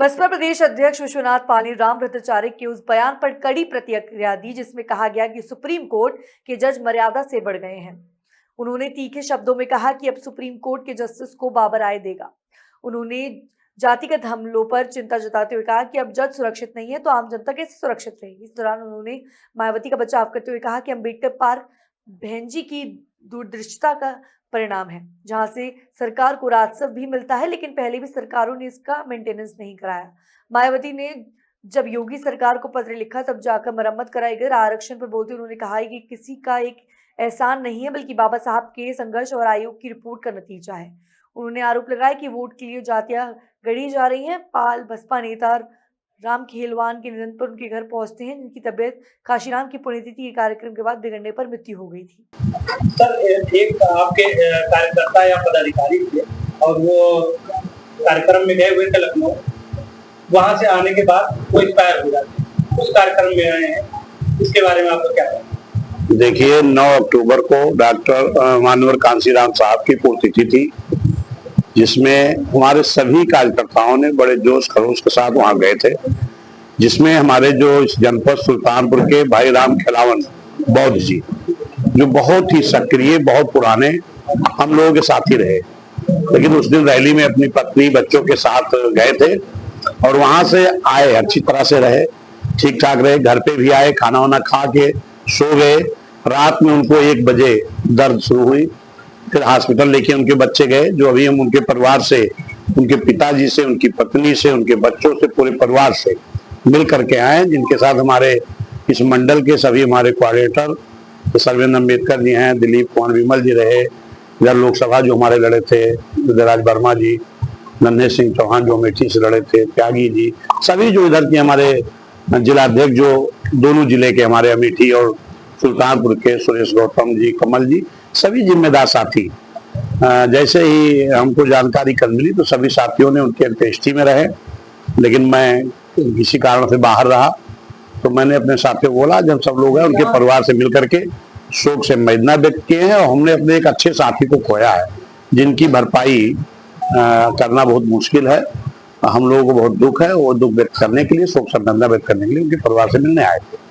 बसपा प्रदेश अध्यक्ष विश्वनाथ पाल ने राम भट्टाचार्य के उस बयान पर कड़ी प्रतिक्रिया दी जिसमें कहा गया कि सुप्रीम कोर्ट के जज मर्यादा से बढ़ गए हैं। उन्होंने तीखे शब्दों में कहा कि अब सुप्रीम कोर्ट के जस्टिस को बाबर राय देगा। उन्होंने जातिगत हमलों पर चिंता जताते हुए कहा कि अब जज सुरक्षित नहीं है तो आम जनता कैसे सुरक्षित रहेगी। इस दौरान उन्होंने मायावती का बचाव करते हुए कहा कि अम्बेडकर पार्क बहनजी की दूरदृष्टता का परिणाम है, जहां से सरकार को राजस्व भी मिलता है, लेकिन पहले भी सरकारों ने इसका मेंटेनेंस नहीं कराया। मायावती ने जब योगी सरकार को पत्र लिखा तब जाकर मरम्मत कराई गई। आरक्षण पर बोलते उन्होंने कहा कि किसी का एक एहसान नहीं है बल्कि बाबा साहब के संघर्ष और आयोग की रिपोर्ट का नतीजा है। उन्होंने आरोप लगाया कि वोट के लिए जातियां गढ़ी जा रही हैं। पाल बसपा नेता राम खेलवान के निधन पर उनके घर पहुंचते हैं, जिनकी तबीयत काशीराम की पुण्यतिथि के कार्यक्रम के बाद बिगड़ने पर मृत्यु हो गई थी। सर, एक आपके कार्यकर्ता या पदाधिकारी थे और वो कार्यक्रम में गए हुए थे लखनऊ। वहां से आने के बाद वो एक्सपायर हो जाते हैं। उस कार्यक्रम में आए हैं, इसके बारे में आपको क्या है? देखिए, 9 अक्टूबर को डॉक्टर मानवर कांशीराम साहब की पुण्यतिथि थी, जिसमें हमारे सभी कार्यकर्ताओं ने बड़े जोश खरोश के साथ वहां गए थे, जिसमें हमारे जो इस जनपद सुल्तानपुर के भाई राम खेलावन बौद्ध जी, जो बहुत ही सक्रिय, बहुत पुराने हम लोगों के साथी रहे, लेकिन उस दिन रैली में अपनी पत्नी बच्चों के साथ गए थे और वहां से आए, अच्छी तरह से रहे, ठीक ठाक रहे, घर पे भी आए, खाना वाना खा के सो गए। रात में उनको 1 बजे दर्द शुरू हुई, फिर हॉस्पिटल लेके उनके बच्चे गए। जो अभी हम उनके परिवार से, उनके पिताजी से, उनकी पत्नी से, उनके बच्चों से, पूरे परिवार से मिल करके आए, जिनके साथ हमारे इस मंडल के सभी हमारे कोऑर्डिनेटर सर्वेंद्र अम्बेडकर जी हैं, दिलीप कुमार विमल जी रहे, इधर लोकसभा जो हमारे लड़े थे विजयराज वर्मा जी, नन्हे सिंह चौहान जो अमेठी से लड़े थे, त्यागी जी, सभी जो इधर के हमारे जिलाध्यक्ष जो दोनों जिले के हमारे अमेठी और सुल्तानपुर के सुरेश गौतम जी, कमल जी, सभी जिम्मेदार साथी। जैसे ही हमको जानकारी कल मिली तो सभी साथियों ने उनके अंत्येष्टि में रहे, लेकिन मैं किसी कारण से बाहर रहा, तो मैंने अपने साथियों को बोला जब सब लोग हैं उनके परिवार से मिल करके शोक से संवेदना व्यक्त किए हैं। और हमने अपने एक अच्छे साथी को खोया है, जिनकी भरपाई करना बहुत मुश्किल है। हम लोगों को बहुत दुख है, वो दुख व्यक्त करने के लिए, शोक संवेदना व्यक्त करने के लिए उनके परिवार से मिलने आए थे।